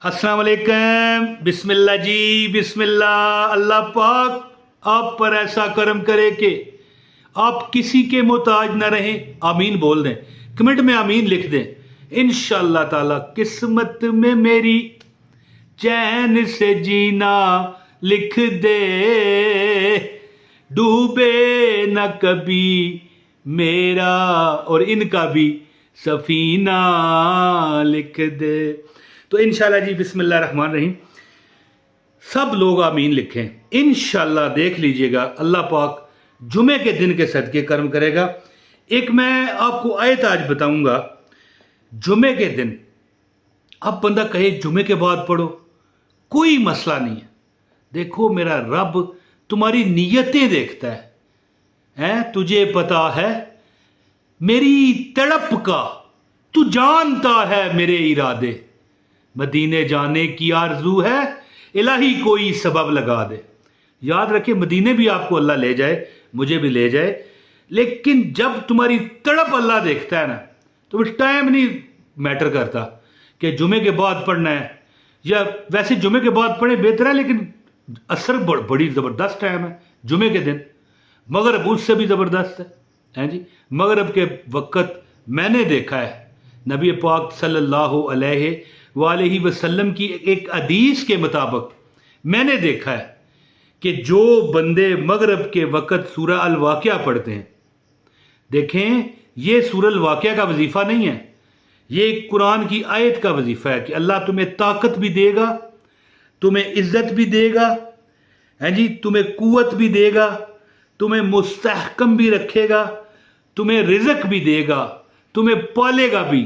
अस्सलाम वालेकुम। बिस्मिल्लाह जी, बिस्मिल्लाह। अल्लाह पाक आप पर ऐसा करम करे कि आप किसी के मोहताज न रहें। आमीन बोल दें, कमेंट में आमीन लिख दें। इंशाअल्लाह ताला किस्मत में मेरी चैन से जीना लिख दे, डूबे न कभी मेरा और इनका भी सफीना लिख दे। तो इंशाल्लाह जी बिस्मिल्लाह रहमान रहीम, सब लोग आमीन लिखें। इंशाल्लाह देख लीजिएगा अल्लाह पाक जुमे के दिन के सदके कर्म करेगा। एक मैं आपको आयत आज बताऊंगा जुमे के दिन। अब बंदा कहे जुमे के बाद पढ़ो, कोई मसला नहीं है। देखो मेरा रब तुम्हारी नीयतें देखता है, तुझे पता है मेरी तड़प का, तू जानता है मेरे इरादे, मदीने जाने की आरजू है, इलाही कोई सबब लगा दे। याद रखिए मदीने भी आपको अल्लाह ले जाए, मुझे भी ले जाए, लेकिन जब तुम्हारी तड़प अल्लाह देखता है ना, तो टाइम नहीं मैटर करता कि जुमे के बाद पढ़ना है या वैसे जुमे के बाद पढ़े बेहतर है, लेकिन असर बड़ी ज़बरदस्त टाइम है जुमे के दिन। मगरब उससे भी ज़बरदस्त है जी। मगरब के वक़्त मैंने देखा है नबी पाक सल्लल्लाहु अलैहि वसल्लम की एक हदीस के मुताबिक मैंने देखा है कि जो बंदे मगरब के वक़्त सूरह अल वाक़िया पढ़ते हैं, देखें ये सूरह अल वाक़िया का वजीफ़ा नहीं है, ये एक कुरान की आयत का वजीफ़ा है कि अल्लाह तुम्हें ताकत भी देगा, तुम्हें इज्जत भी देगा, है जी, तुम्हें कुव्वत भी देगा, तुम्हें मुस्तहकम भी रखेगा, तुम्हें रिज़्क भी देगा, तुम्हें पालेगा भी,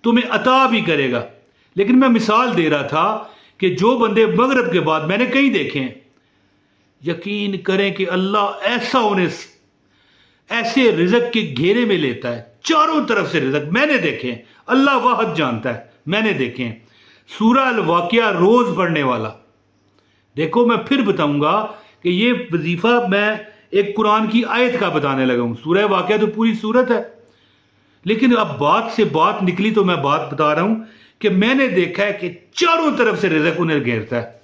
तुम्हें अता भी करेगा। लेकिन मैं मिसाल दे रहा था कि जो बंदे मगरब के बाद मैंने कई देखे हैं, यकीन करें कि अल्लाह ऐसा उन्हें ऐसे रिज़्क के घेरे में लेता है, चारों तरफ से रिज़्क मैंने देखे हैं। अल्लाह वाहद जानता है, मैंने देखे हैं। सूरह अल वाक़िया रोज़ पढ़ने वाला, देखो मैं फिर बताऊंगा कि ये वजीफ़ा मैं एक कुरान की आयत का बताने लगा हूँ। सूरह वाक़िया तो पूरी सूरत है, लेकिन अब बात से बात निकली तो मैं बात बता रहा हूँ कि मैंने देखा है कि चारों तरफ से रिज़्क उन्हें घेरता है।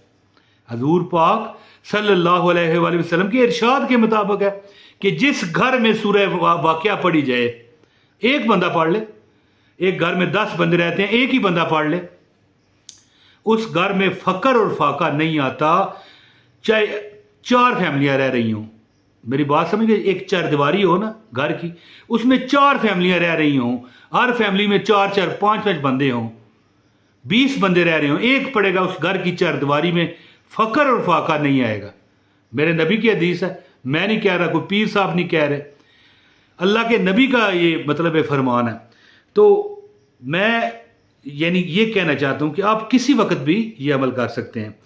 हजूर पाक सल्लल्लाहु अलैहि वसल्लम के इरशाद के मुताबिक है कि जिस घर में सूरह वाक़िया पढ़ी जाए, एक बंदा पढ़ ले, एक घर में 10 बंदे रहते हैं, एक ही बंदा पढ़ ले, उस घर में फ़क्र और फाका नहीं आता, चाहे 4 फैमिलियाँ रह रही हों। मेरी बात समझ गए? एक चारदीवारी हो ना घर की, उसमें 4 फैमिलियाँ रह रही हों, हर फैमिली में 4-4 5-5 बंदे हों, 20 बंदे रह रहे हों, एक पड़ेगा उस घर की चारदीवारी में, फ़क्र और फाका नहीं आएगा। मेरे नबी की हदीस है, मैं नहीं कह रहा, कोई पीर साहब नहीं कह रहे, अल्लाह के नबी का ये मतलब है, फरमान है। तो मैं यानी ये कहना चाहता हूँ कि आप किसी वक्त भी ये अमल कर सकते हैं।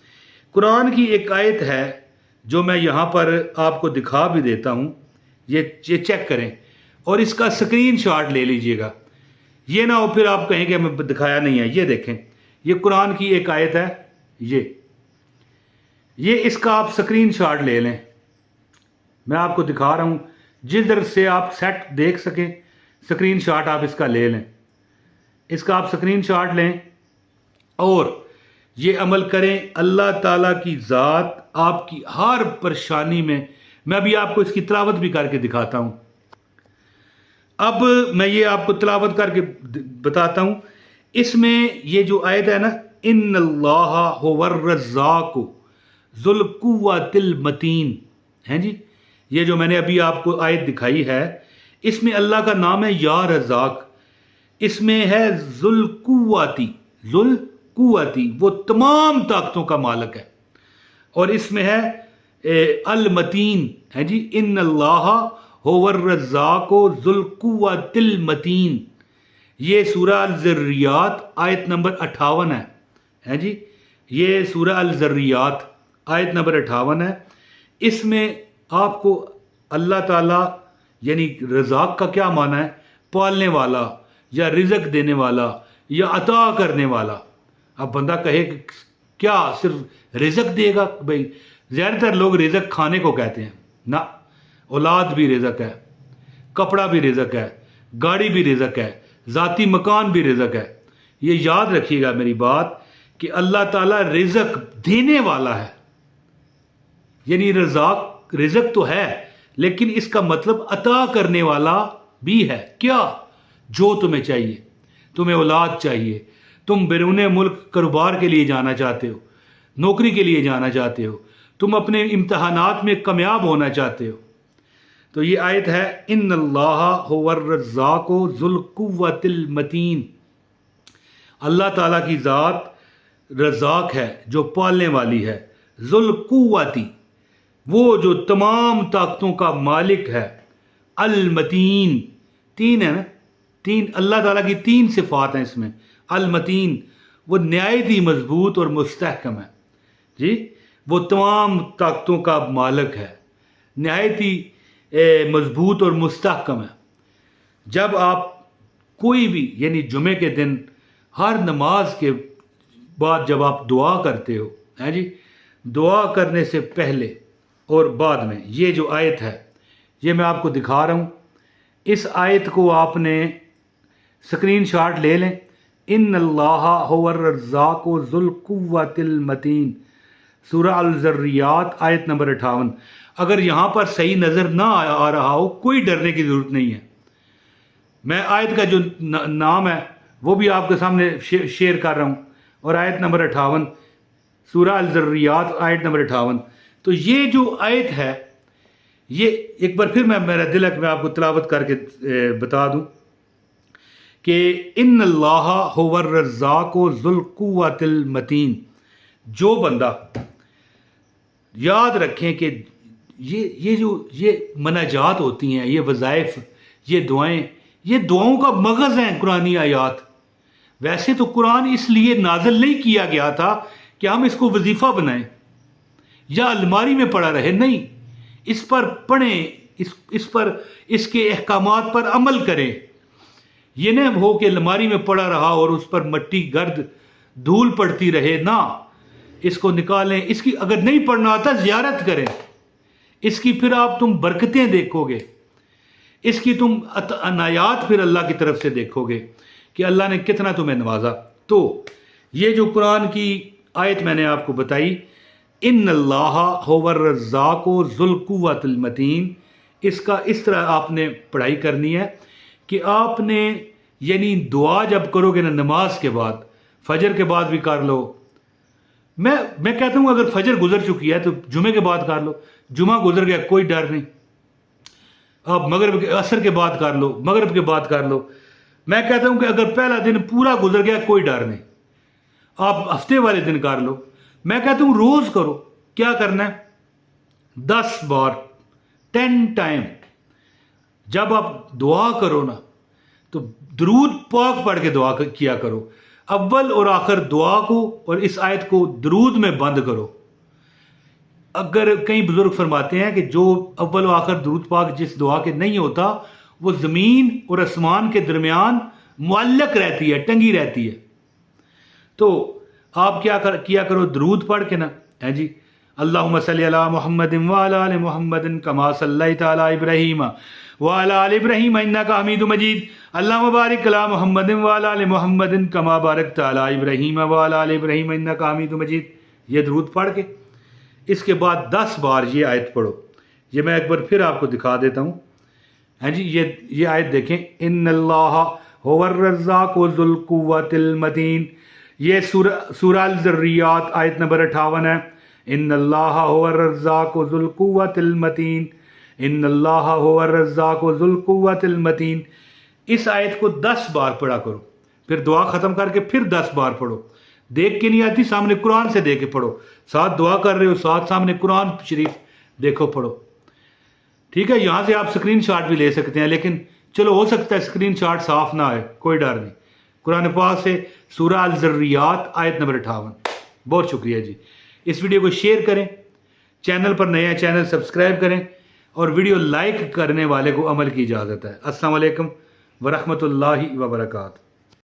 कुरान की एक आयत है जो मैं यहाँ पर आपको दिखा भी देता हूँ, ये चेक करें और इसका स्क्रीनशॉट ले लीजिएगा। ये ना हो फिर आप कहें कि हमें दिखाया नहीं है। ये देखें, ये कुरान की एक आयत है, ये इसका आप स्क्रीनशॉट ले लें। मैं आपको दिखा रहा हूँ, जिधर से आप सेट देख सकें स्क्रीनशॉट आप इसका ले लें। इसका आप स्क्रीनशॉट लें और ये अमल करें। अल्लाह ताला की ज़ात आपकी हर परेशानी में, मैं अभी आपको इसकी तिलावत भी करके दिखाता हूँ। अब मैं ये आपको तिलावत करके बताता हूँ। इसमें ये जो आयत है ना, इन्नल्लाहा हुवर रज़्ज़ाक़ु ज़ुल कुव्वतिल मतीन, है जी, ये जो मैंने अभी आपको आयत दिखाई है, इसमें अल्लाह का नाम है या रज़्ज़ाक़, इसमें है ज़ुल कुव्वती, वो तमाम ताकतों का मालिक है, और इसमें है अल मतीन, है जी, इन्नल्लाहा हुवर रज़्ज़ाक़ु ज़ुल कुव्वतिल मतीन। ये सूरह अल ज़र्रियात आयत नंबर 58 है जी, ये सूरह अल ज़र्रियात आयत नंबर 58 है। इसमें आपको अल्लाह ताला यानी रज़ाक़ का क्या माना है, पालने वाला या रिज़्क देने वाला या अता करने वाला। अब बंदा कहे क्या सिर्फ रिज़्क देगा? भाई ज़्यादातर लोग रिज़्क खाने को कहते हैं ना, औलाद भी रिज़्क है, कपड़ा भी रिज़्क है, गाड़ी भी रिज़्क है, ज़ाती मकान भी रिज़्क है। ये याद रखिएगा मेरी बात کہ اللہ تعالیٰ رزق دینے والا ہے، یعنی رزق تو ہے لیکن اس کا مطلب عطا کرنے والا بھی ہے۔ کیا؟ جو تمہیں چاہیے، تمہیں اولاد چاہیے، تم بیرون ملک کاروبار کے لیے جانا چاہتے ہو، نوکری کے لیے جانا چاہتے ہو، تم اپنے امتحانات میں کامیاب ہونا چاہتے ہو، تو یہ آیت ہے ان اللہ هو الرزاق ذو القوۃ المتین۔ اللہ تعالیٰ کی ذات رزاق ہے جو پالنے والی ہے، ذو القوۃ وہ جو تمام طاقتوں کا مالک ہے، المتین تین ہے نا، تین اللہ تعالیٰ کی تین صفات ہیں اس میں، المتین وہ نہایت ہی مضبوط اور مستحکم ہے جی، وہ تمام طاقتوں کا مالک ہے، نہایت ہی مضبوط اور مستحکم ہے۔ جب آپ کوئی بھی یعنی جمعے کے دن ہر نماز کے بعد جب آپ دعا کرتے ہو جی، دعا کرنے سے پہلے اور بعد میں یہ جو آیت ہے یہ میں آپ کو دکھا رہا ہوں، اس آیت کو آپ نے اسکرین شاٹ لے لیں، ان اللہ هو الرزاق ذو القوۃ المتین، سورہ الذریات آیت نمبر 58۔ اگر یہاں پر صحیح نظر نہ آ رہا ہو کوئی ڈرنے کی ضرورت نہیں ہے، میں آیت کا جو نام ہے وہ بھی آپ کے سامنے شیئر کر رہا ہوں، اور آیت نمبر 58 سورہ الذریات آیت نمبر 58۔ تو یہ جو آیت ہے یہ ایک بار پھر میرا دل ہے کہ میں آپ کو تلاوت کر کے بتا دوں کہ ان اللہ هو الرزاق ذو القوۃ المتین۔ جو بندہ یاد رکھیں کہ یہ مناجات ہوتی ہیں، یہ وظائف، یہ دعائیں، یہ دعاؤں کا مغز ہیں قرآنی آیات۔ ویسے تو قرآن اس لیے نازل نہیں کیا گیا تھا کہ ہم اس کو وظیفہ بنائیں یا الماری میں پڑا رہے، نہیں، اس پر پڑھیں، اس کے احکامات پر عمل کریں۔ یہ نہ ہو کہ الماری میں پڑا رہا اور اس پر مٹی گرد دھول پڑتی رہے، نہ، اس کو نکالیں، اس کی اگر نہیں پڑھنا آتا زیارت کریں، اس کی پھر تم برکتیں دیکھو گے، اس کی تم عنایات پھر اللہ کی طرف سے دیکھو گے کہ اللہ نے کتنا تمہیں نوازا۔ تو یہ جو قرآن کی آیت میں نے آپ کو بتائی، ان اللہ هو الرزاق ذو القوۃ المتین، اس کا اس طرح آپ نے پڑھائی کرنی ہے کہ آپ نے یعنی دعا جب کرو گے نا نماز کے بعد، فجر کے بعد بھی کر لو، میں کہتا ہوں اگر فجر گزر چکی ہے تو جمعے کے بعد کر لو، جمعہ گزر گیا کوئی ڈر نہیں، آپ عصر کے بعد کر لو، مغرب کے بعد کر لو۔ میں کہتا ہوں کہ اگر پہلا دن پورا گزر گیا کوئی ڈر نہیں، آپ ہفتے والے دن کر لو۔ میں کہتا ہوں روز کرو، کیا کرنا ہے 10 بار 10 ٹائم۔ جب آپ دعا کرو نا تو درود پاک پڑھ کے دعا کیا کرو، اول اور آخر دعا کو اور اس آیت کو درود میں بند کرو۔ اگر کئی بزرگ فرماتے ہیں کہ جو اول و آخر درود پاک جس دعا کے نہیں ہوتا وہ زمین اور آسمان کے درمیان معلق رہتی ہے، ٹنگی رہتی ہے۔ تو آپ کیا کرو درود پڑھ کے نا جی، اللہم صلی علی محمد وعلی آل محمد کما صلیت علی ابراہیم وعلی آل ابراہیم انک حمید مجید، اللہم بارک علی محمد وعلی آل محمد کما بارکت علی ابراہیم وعلی آل ابراہیم انک حمید مجید۔ یہ درود پڑھ کے اس کے بعد 10 بار یہ آیت پڑھو۔ یہ میں ایک بار پھر آپ کو دکھا دیتا ہوں جی، یہ آیت دیکھیں، ان اللہ هو الرزاق ذو القوۃ المتین، یہ سورہ الذریات آیت نمبر 58 ہے، ان اللہ هو الرزاق ذو القوۃ المتین، ان اللہ هو الرزاق ذو القوۃ المتین۔ اس آیت کو 10 بار پڑھا کرو، پھر دعا ختم کر کے پھر 10 بار پڑھو۔ دیکھ کے نہیں آتی، سامنے قرآن سے دیکھ کے پڑھو، ساتھ دعا کر رہے ہو ساتھ سامنے قرآن شریف دیکھو پڑھو، ٹھیک ہے؟ یہاں سے آپ اسکرین شاٹ بھی لے سکتے ہیں، لیکن چلو ہو سکتا ہے اسکرین شاٹ صاف نہ آئے، کوئی ڈر نہیں۔ قرآن پاک سے سورہ الذریات آیت نمبر 58۔ بہت شکریہ جی۔ اس ویڈیو کو شیئر کریں، چینل پر نیا چینل سبسکرائب کریں، اور ویڈیو لائک کرنے والے کو عمل کی اجازت ہے۔ السلام علیکم ورحمۃ اللہ وبرکاتہ۔